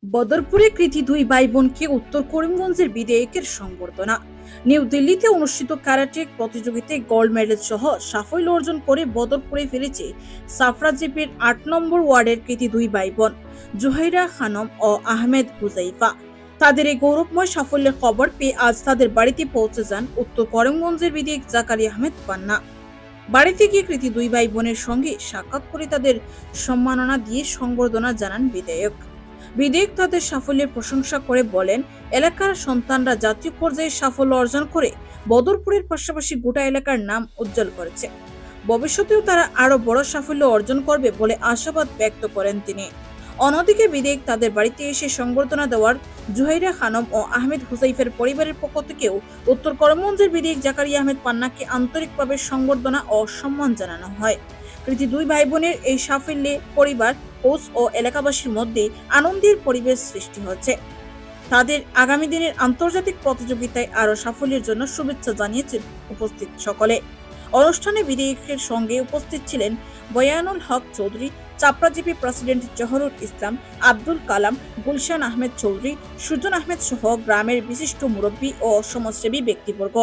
বদরপুরে কৃতি দুই ভাই বোনকে উত্তর করিমগঞ্জের বিধায়কের সংবর্ধনা। নিউ দিল্লিতে অনুষ্ঠিত ক্যারাটে প্রতিযোগিতায় গোল্ড মেডেল সহ সাফল্য অর্জন করে বদরপুরে ফিরেছে সাফরা জিপির ৮ নম্বর ওয়ার্ডের কৃতি দুই ভাই বোন জুহাইরা খানম ও আহমেদ হুজাইফা। তাদের এই গৌরবময় সাফল্যের খবর পেয়ে আজ তাদের বাড়িতে পৌঁছে যান উত্তর করিমগঞ্জের বিধায়ক জাকারিয়া আহমেদ পান্না। বাড়িতে গিয়ে কৃতি দুই ভাই বোনের সঙ্গে সাক্ষাৎ করে তাদের সম্মাননা দিয়ে সংবর্ধনা জানান বিধায়ক তাদের সাফল্যের প্রশংসা করে বলেন, এলাকার সন্তানরা জাতীয় পর্যায়ে সাফল্য অর্জন করে বদরপুরের পাশাপাশি গোটা এলাকার নাম উজ্জ্বল করেছে। ভবিষ্যতেও তারা আরো বড় সাফল্য অর্জন করবে বলে আশাবাদ ব্যক্ত করেন তিনি। অন্যদিকে বিধায়ক তাদের বাড়িতে এসে সংবর্ধনা দেওয়ার জুহাইরা খানম ও আহমেদ হুসাইফের পরিবারের পক্ষ থেকেও উত্তর করিমগঞ্জের বিধায়ক জাকারিয়া আহমেদ পান্নাকে আন্তরিকভাবে সংবর্ধনা ও সম্মান জানানো হয়। কৃতি দুই ভাই বোনের এই সাফল্যে পরিবার, কোচ ও এলাকাবাসীর মধ্যে আনন্দের পরিবেশ সৃষ্টি হচ্ছে। তাদের আগামী দিনের আন্তর্জাতিক প্রতিযোগিতায় আরো সাফল্যের জন্য শুভেচ্ছা জানিয়েছেন উপস্থিত সকলে। অনুষ্ঠানে বিধায়কের সঙ্গে উপস্থিত ছিলেন বয়ানুল হক চৌধুরী, চাপড়াজীবী প্রেসিডেন্ট জহরুল ইসলাম, আব্দুল কালাম, গুলশান আহমেদ চৌধুরী, সুজন আহমেদ সহ গ্রামের বিশিষ্ট মুরব্বী ও সমাজসেবী ব্যক্তিবর্গ।